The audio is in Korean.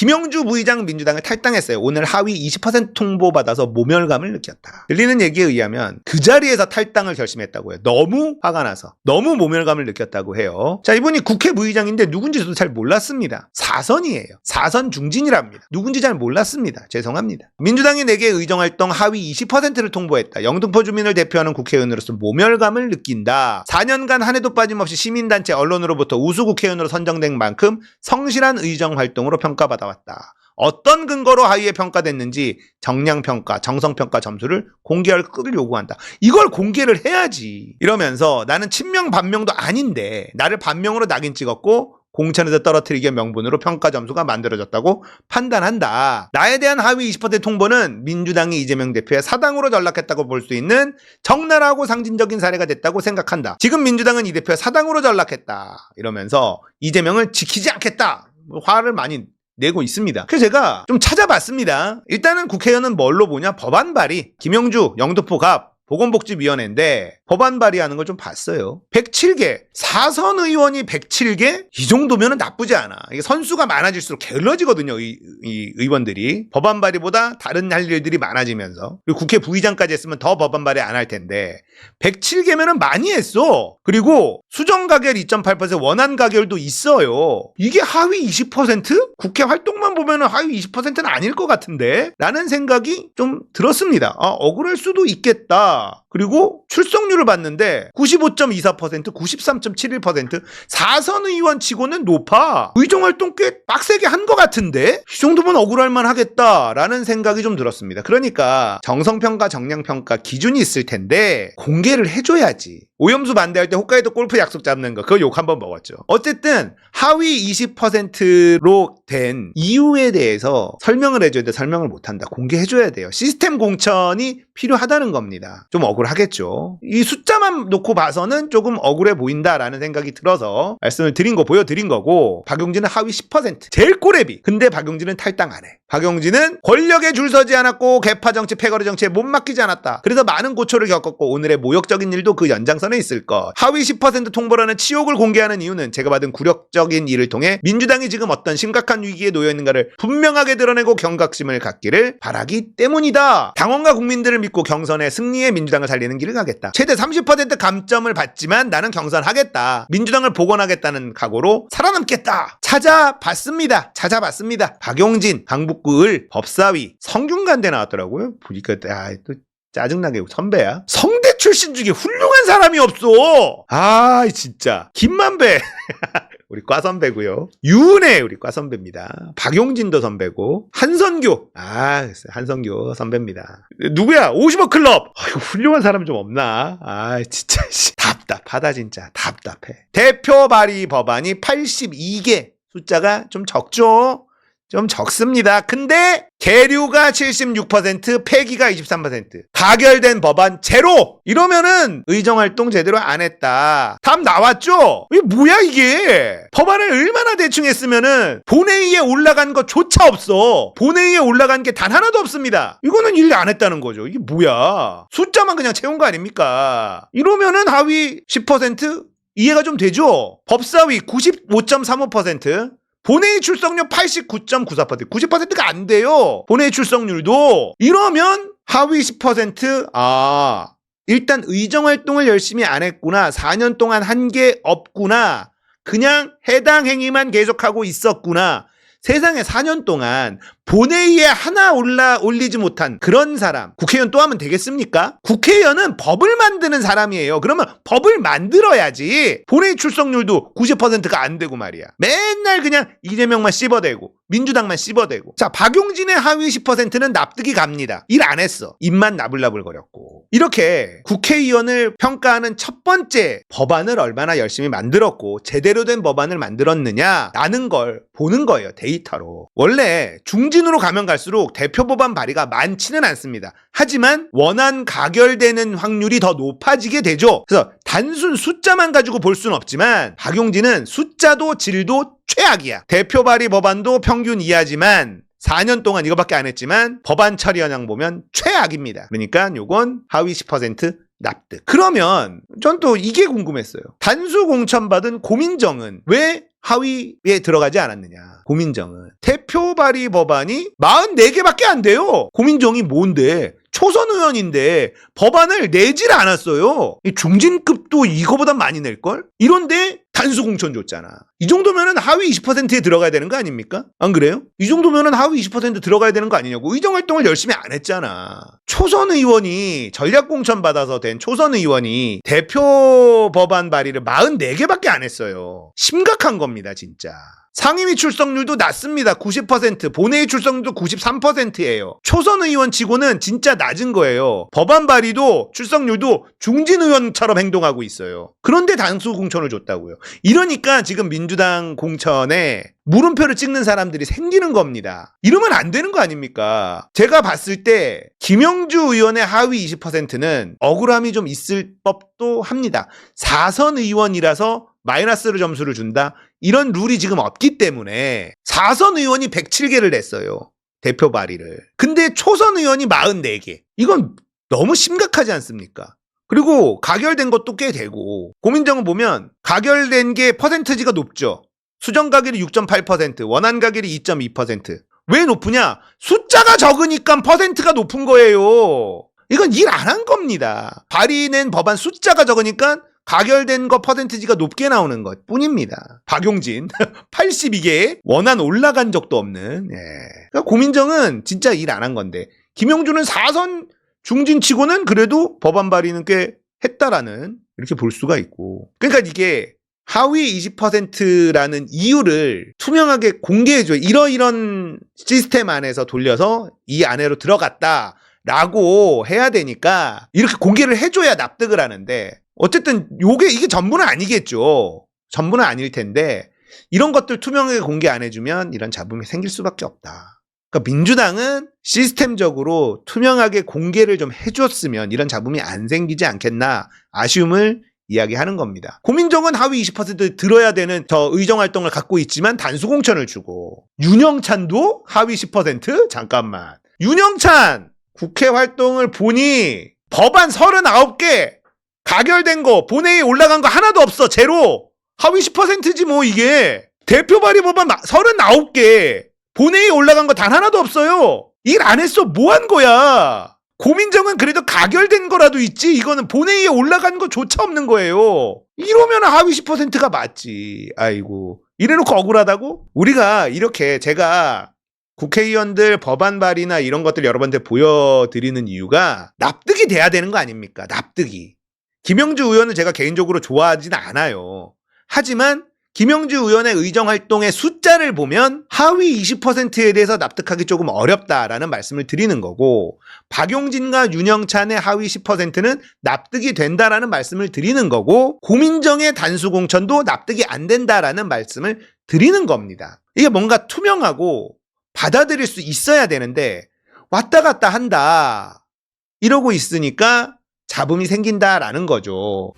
김영주 부의장 민주당을 탈당했어요. 오늘 하위 20% 통보받아서 모멸감을 느꼈다. 들리는 얘기에 의하면 그 자리에서 탈당을 결심했다고 해요. 너무 화가 나서 너무 모멸감을 느꼈다고 해요. 자, 이분이 국회 부의장인데 누군지 저도 잘 몰랐습니다. 4선이에요. 4선 중진이랍니다. 누군지 잘 몰랐습니다. 죄송합니다. 민주당이 4개 의정활동 하위 20%를 통보했다. 영등포 주민을 대표하는 국회의원으로서 모멸감을 느낀다. 4년간 한 해도 빠짐없이 시민단체 언론으로부터 우수 국회의원으로 선정된 만큼 성실한 의정활동으로 평가받아왔다. 어떤 근거로 하위에 평가됐는지 정량평가, 정성평가 점수를 공개할 것을 요구한다. 이걸 공개를 해야지. 이러면서 나는 친명 반명도 아닌데 나를 반명으로 낙인 찍었고 공천에서 떨어뜨리기 명분으로 평가 점수가 만들어졌다고 판단한다. 나에 대한 하위 20% 통보는 민주당이 이재명 대표의 사당으로 전락했다고 볼 수 있는 적나라하고 상징적인 사례가 됐다고 생각한다. 지금 민주당은 이 대표의 사당으로 전락했다. 이러면서 이재명을 지키지 않겠다. 화를 많이 내고 있습니다. 그래서 제가 좀 찾아봤습니다. 일단은 국회의원은 뭘로 보냐? 법안 발의. 김영주, 영등포갑 보건복지위원회인데 법안 발의하는 걸 좀 봤어요. 107개. 4선 의원이 107개? 이 정도면 나쁘지 않아. 이게 선수가 많아질수록 게을러지거든요. 이 의원들이. 법안 발의보다 다른 할 일들이 많아지면서. 그리고 국회 부의장까지 했으면 더 법안 발의 안 할 텐데 107개면은 많이 했어. 그리고 수정 가결 2.8% 원안 가결도 있어요. 이게 하위 20%? 국회 활동만 보면은 하위 20%는 아닐 것 같은데? 라는 생각이 좀 들었습니다. 억울할 수도 있겠다. 그리고 출석률을 봤는데 95.24%, 93.71%, 4선 의원 치고는 높아. 의정활동 꽤 빡세게 한 것 같은데? 이 정도면 억울할 만하겠다라는 생각이 좀 들었습니다. 그러니까 정성평가, 정량평가 기준이 있을 텐데 공개를 해줘야지. 오염수 반대할 때 홋카이도 골프 약속 잡는 거 그거 욕 한번 먹었죠. 어쨌든 하위 20%로 된 이유에 대해서 설명을 해줘야 돼. 설명을 못한다. 공개해줘야 돼요. 시스템 공천이 필요하다는 겁니다. 좀 억울하겠죠. 이 숫자만 놓고 봐서는 조금 억울해 보인다라는 생각이 들어서 말씀을 드린 거 보여드린 거고 박용진은 하위 10% 제일 꼬레비. 근데 박용진은 탈당 안 해. 박용진은 권력에 줄 서지 않았고 개파 정치, 패거리 정치에 못 맡기지 않았다. 그래서 많은 고초를 겪었고 오늘의 모욕적인 일도 그 연장선에 있을 것. 하위 10% 통보라는 치욕을 공개하는 이유는 제가 받은 굴욕적인 일을 통해 민주당이 지금 어떤 심각한 위기에 놓여 있는가를 분명하게 드러내고 경각심을 갖기를 바라기 때문이다. 당원과 국민들을 믿고 경선에 승리의 민주당을 살리는 길을 가겠다. 최대 30% 감점을 받지만 나는 경선하겠다. 민주당을 복원하겠다는 각오로 살아남겠다. 찾아봤습니다. 박용진, 강북구을 법사위 성균관대 나왔더라고요. 보니까 또 짜증나게 선배야. 성대 출신 중에 훌륭한 사람이 없어. 진짜 김만배 우리 과 선배고요. 유은혜 우리 과 선배입니다. 박용진도 선배고 한선교 한선교 선배입니다. 누구야? 50억 클럽. 훌륭한 사람 좀 없나? 진짜 답답하다 진짜. 답답해. 대표 발의 법안이 82개. 숫자가 좀 적죠? 좀 적습니다. 근데 계류가 76%, 폐기가 23%. 가결된 법안 제로! 이러면은 의정활동 제대로 안 했다. 답 나왔죠? 이게 뭐야 이게? 법안을 얼마나 대충 했으면은 본회의에 올라간 것조차 없어. 본회의에 올라간 게 단 하나도 없습니다. 이거는 일 안 했다는 거죠. 이게 뭐야? 숫자만 그냥 채운 거 아닙니까? 이러면은 하위 10% 이해가 좀 되죠? 법사위 95.35%. 본회의 출석률 89.94%, 90%가 안 돼요. 본회의 출석률도. 이러면 하위 10%, 일단 의정활동을 열심히 안 했구나. 4년 동안 한 게 없구나. 그냥 해당 행위만 계속하고 있었구나. 세상에 4년 동안 본회의에 하나 올리지 못한 그런 사람 국회의원 또 하면 되겠습니까? 국회의원은 법을 만드는 사람이에요. 그러면 법을 만들어야지. 본회의 출석률도 90%가 안 되고 말이야. 맨날 그냥 이재명만 씹어대고 민주당만 씹어대고. 자, 박용진의 하위 10%는 납득이 갑니다. 일 안 했어. 입만 나불나불거렸고. 이렇게 국회의원을 평가하는 첫 번째 법안을 얼마나 열심히 만들었고 제대로 된 법안을 만들었느냐라는 걸 보는 거예요. 데이터로. 원래 중진으로 가면 갈수록 대표 법안 발의가 많지는 않습니다. 하지만 원안 가결되는 확률이 더 높아지게 되죠. 그래서 단순 숫자만 가지고 볼 수는 없지만 박용진은 숫자도 질도 최악이야. 대표 발의 법안도 평균 이하지만 4년 동안 이거밖에 안 했지만 법안 처리 현황 보면 최악입니다. 그러니까 요건 하위 10% 납득. 그러면 전 또 이게 궁금했어요. 단수 공천받은 고민정은 왜 하위에 들어가지 않았느냐. 고민정은. 대표 발의 법안이 44개밖에 안 돼요. 고민정이 뭔데? 초선 의원인데 법안을 내질 않았어요. 중진급도 이거보다 많이 낼걸? 이런데 단수 공천 줬잖아. 이 정도면은 하위 20%에 들어가야 되는 거 아닙니까? 안 그래요? 이 정도면은 하위 20% 들어가야 되는 거 아니냐고. 의정 활동을 열심히 안 했잖아. 초선 의원이 전략 공천 받아서 된 초선 의원이 대표 법안 발의를 44개밖에 안 했어요. 심각한 겁니다, 진짜. 상임위 출석률도 낮습니다. 90%. 본회의 출석률도 93%예요. 초선 의원 치고는 진짜 낮은 거예요. 법안 발의도 출석률도 중진 의원처럼 행동하고 있어요. 그런데 단수 공천을 줬다고요. 이러니까 지금 민주당 공천에 물음표를 찍는 사람들이 생기는 겁니다. 이러면 안 되는 거 아닙니까? 제가 봤을 때 김영주 의원의 하위 20%는 억울함이 좀 있을 법도 합니다. 4선 의원이라서 마이너스를 점수를 준다? 이런 룰이 지금 없기 때문에 4선 의원이 107개를 냈어요. 대표 발의를. 근데 초선 의원이 44개. 이건 너무 심각하지 않습니까? 그리고 가결된 것도 꽤 되고 고민정은 보면 가결된 게 퍼센트지가 높죠. 수정 가결이 6.8%, 원안 가결이 2.2%. 왜 높으냐? 숫자가 적으니까 퍼센트가 높은 거예요. 이건 일 안 한 겁니다. 발의된 법안 숫자가 적으니까 가결된 거 퍼센티지가 높게 나오는 것 뿐입니다. 박용진 82개 원안 올라간 적도 없는. 그러니까 고민정은 진짜 일 안 한 건데 김영주는 4선 중진치고는 그래도 법안 발의는 꽤 했다라는 이렇게 볼 수가 있고. 그러니까 이게 하위 20%라는 이유를 투명하게 공개해줘요. 이런 시스템 안에서 돌려서 이 안으로 들어갔다라고 해야 되니까 이렇게 공개를 해줘야 납득을 하는데 어쨌든 이게 전부는 아니겠죠. 전부는 아닐 텐데 이런 것들 투명하게 공개 안 해주면 이런 잡음이 생길 수밖에 없다. 그러니까 민주당은 시스템적으로 투명하게 공개를 좀 해줬으면 이런 잡음이 안 생기지 않겠나 아쉬움을 이야기하는 겁니다. 고민정은 하위 20% 들어야 되는 저 의정활동을 갖고 있지만 단수공천을 주고 윤영찬도 하위 10%? 잠깐만. 윤영찬 국회 활동을 보니 법안 39개 가결된 거 본회의에 올라간 거 하나도 없어. 제로. 하위 10%지 뭐 이게. 대표 발의 법안 39개 본회의에 올라간 거 단 하나도 없어요. 일 안 했어. 뭐 한 거야. 고민정은 그래도 가결된 거라도 있지. 이거는 본회의에 올라간 거조차 없는 거예요. 이러면 하위 10%가 맞지. 아이고. 이래놓고 억울하다고? 우리가 이렇게 제가 국회의원들 법안 발의나 이런 것들 여러분들 보여드리는 이유가 납득이 돼야 되는 거 아닙니까? 납득이. 김영주 의원은 제가 개인적으로 좋아하진 않아요. 하지만 김영주 의원의 의정활동의 숫자를 보면 하위 20%에 대해서 납득하기 조금 어렵다라는 말씀을 드리는 거고 박용진과 윤영찬의 하위 10%는 납득이 된다라는 말씀을 드리는 거고 고민정의 단수공천도 납득이 안 된다라는 말씀을 드리는 겁니다. 이게 뭔가 투명하고 받아들일 수 있어야 되는데 왔다 갔다 한다 이러고 있으니까 잡음이 생긴다라는 거죠.